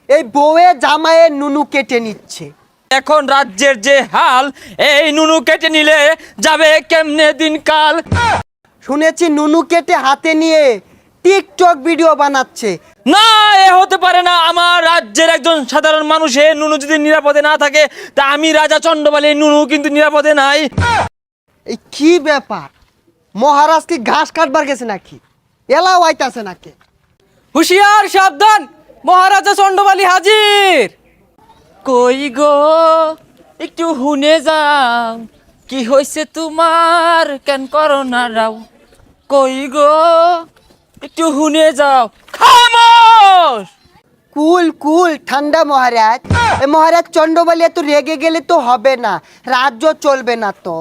এই বউয়ে জামাইয়ের নুনু কেটে নিচ্ছে। এখন রাজ্যের যে হাল, এই নুনু কেটে নিলে যাবে কেমনে দিনকাল। শুনেছি নুনু কেটে হাতে নিয়ে টিকটক ভিডিও বানাচ্ছে। না, এ হতে পারে না। আমার রাজ্যের একজন সাধারণ মানুষের নুনু যদি নিরাপদে না থাকে, তা আমি রাজা চন্ডবালী নুনু কিন্তু নিরাপদে নাই। এই কি ব্যাপার, মহারাজ কি ঘাস কাটবার গেছে নাকি? এলাও আইতাছে নাকি? হুঁশিয়ার, সাবধান, মহারাজা চন্ডবালী হাজির। কই গো, একটু হুনে যাও, কি হয়েছে তোমার, কেন করো না রাও। কই গো, একটু হুনে যাও। খামোশ! কুল কুল ঠান্ডা মহারাজ। এ মহারাজ চন্ডবালী এত রেগে গেলে তো হবে না, রাজ্য চলবে না তো।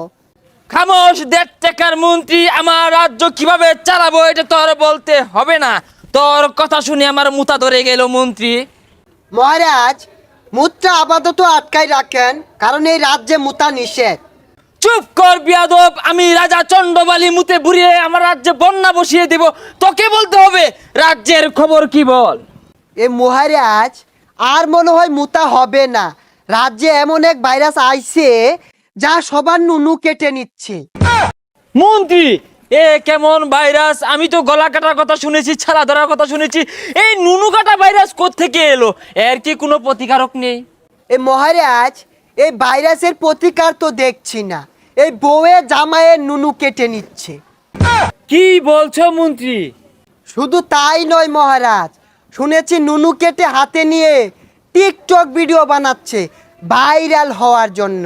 খামোশ! 1.5 টাকার মন্ত্রী, আমার রাজ্য কিভাবে চালাবো এটা তোর বলতে হবে না। তোর কথা শুনে আমার মুতা ধরে গেল মন্ত্রী। মহারাজ মুদ্রা আপাতত আটকাই রাখেন, কারণ এই রাজ্যে মুতা নিষেধ। চুপ কর বিয়াদব! আমি রাজা চন্ডবালী মুতে বুড়িয়ে আমার রাজ্যে বন্যা বসিয়ে দেব। তোকে বলতে হবে রাজ্যের খবর কি বল। এ মহারাজ আর মনে হয় মুতা হবে না, রাজ্যে এমন এক ভাইরাস আইছে যা সবার নুনু কেটে নিচ্ছে। মন্ত্রী, এ কেমন ভাইরাস? আমি তো গলা কাটার কথা শুনেছি, ছালা ধরার কথা শুনেছি। এই নুনু কাটা ভাইরাস কোত্থেকে এলো? এর কি কোনো প্রতিকারক নেই? এ মহারাজ এই ভাইরাসের প্রতিকার তো দেখছি না, এই বউয়ে জামাইয়ের নুনু কেটে নিচ্ছে। কি বলছো মন্ত্রী? শুধু তাই নয় মহারাজ, শুনেছি নুনু কেটে হাতে নিয়ে টিকটক ভিডিও বানাচ্ছে ভাইরাল হওয়ার জন্য।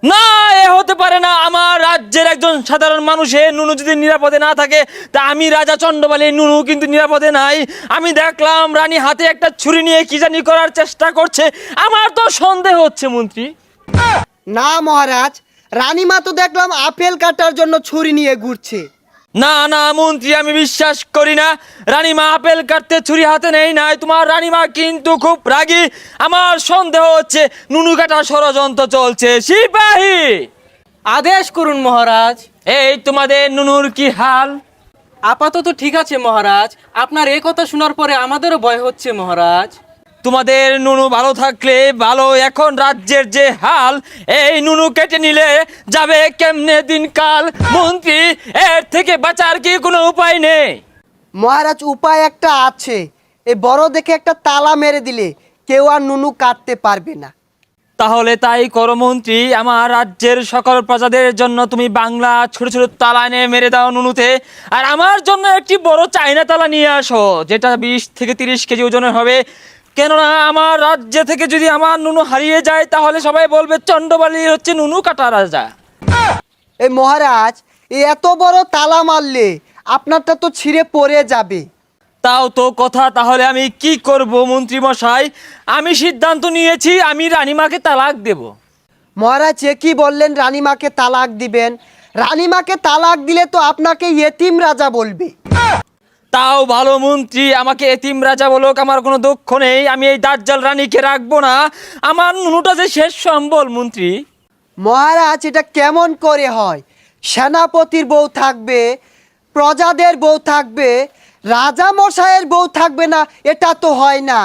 না, এ হতে পারে না। আমার রাজ্যের একজন সাধারণ মানুষের নুনু যদি নিরাপদে না থাকে, তা আমি রাজা চন্ডবালী নুনু কিন্তু নিরাপদে নাই। আমি দেখলাম রানী হাতে একটা ছুরি নিয়ে কি জানি করার চেষ্টা করছে। আমার তো সন্দেহ হচ্ছে মন্ত্রী। না মহারাজ, রানীমা তো দেখলাম আপেল কাটার জন্য ছুরি নিয়ে ঘুরছে। না না মন্ত্রী, আমি বিশ্বাস করি না। রানীমা আপেল কাটতে ছুরি হাতে নেই নাই। তোমার রানীমা কিন্তু খুব রাগী। আমার সন্দেহ হচ্ছে নুনু কাটা ষড়যন্ত্র চলছে। সিপাহী, আদেশ করুন মহারাজ। এই তোমাদের নুনুর কি হাল? আপাতত ঠিক আছে মহারাজ, আপনার এই কথা শোনার পরে আমাদেরও ভয় হচ্ছে মহারাজ। তোমাদের নুনু ভালো থাকলে ভালো। এখন রাজ্যের যে হাল, এই নুনু কেটে নিলে যাবে কেমনে দিনকাল। মন্ত্রী, এর থেকে বাঁচার কি কোনো উপায় নেই? মহারাজ উপায় একটা আছে, এই বড় দেখে একটা তালা মেরে দিলে কেউ আর নুনু কাটতে পারবে না। তাহলে তাই করো মন্ত্রী। আমার রাজ্যের সকল প্রজাদের জন্য তুমি বাংলা ছোট ছোট তালা এনে মেরে দাও নুনুতে। আর আমার জন্য একটি বড় চাইনা তালা নিয়ে আসো, যেটা 20 থেকে 30 কেজি ওজনের হবে। কেননা আমার রাজ্য থেকে যদি আমার নুনু হারিয়ে যায়, তাহলে সবাই বলবে চন্ডবালী হচ্ছে নুনু কাটা রাজা। এই মহারাজ এই এত বড় তালা মারলে আপনারটা তো ছিঁড়ে পড়ে যাবে। তাও তো কথা। তাহলে আমি কি করব মন্ত্রী মশাই? আমি সিদ্ধান্ত নিয়েছি, আমি রানীমাকে তালাক দেব। মহারাজ এ কি বললেন, রানীমাকে তালাক দিবেন? রানীমাকে তালাক দিলে তো আপনাকে ইয়েতিম রাজা বলবে। তাও ভালো মন্ত্রী, আমাকে এতিম রাজা বলুক, আমার কোনো দুঃখ নেই। আমি এই দাজ্জাল রানীকে রাখবো না। আমার নুনুটা যে শেষ সম্বল মন্ত্রী। মহারাজ এটা কেমন করে হয়? সেনাপতির বউ থাকবে, প্রজাদের বউ থাকবে, রাজা মশাইয়ের বউ থাকবে না, এটা তো হয় না।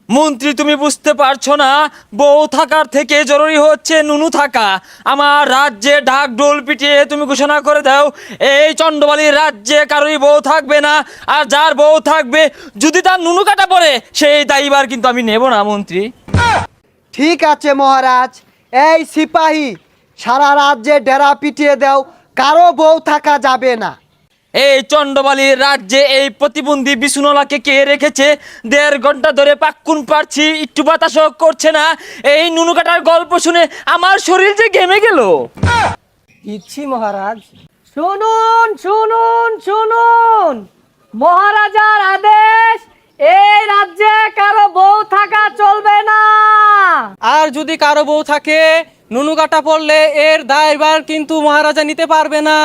মন্ত্রী, তুমি বুঝতে পারছো না? বউ থাকার থেকে জরুরি হচ্ছে নুনু থাকা। আমার রাজ্যে ঢাক ঢোল পিটিয়ে তুমি ঘোষণা করে দাও, এই চন্ডবালীর রাজ্যে কারোরই বউ থাকবে না। আর যার বউ থাকবে, যদি তার নুনু কাটা পড়ে, সেই দায়ভার কিন্তু আমি নেব না মন্ত্রী। ঠিক আছে মহারাজ, এই সিপাহী সারা রাজ্যে ডেরা পিটিয়ে দাও, কারো বউ থাকা যাবে না। এই চন্ডবালীর রাজ্যে এই প্রতিবন্ধী বিছুনলাকে কে রেখেছে? 1.5 ঘন্টা ধরে পাক্কুন পারছি, একটু বাতাসও করছে না। এই নুনু কাটার গল্প শুনে আমার শরীর যে ঘেমে গেল। ইচ্ছি মহারাজ। শুনুন শুনুন শুনুন, মহারাজার আদেশ, এই রাজ্যে কারো বউ থাকা চলবে না। আর যদি কারো বউ থাকে, নুনু কাটা পড়লে এর দায়ভার কিন্তু মহারাজা নিতে পারবে না।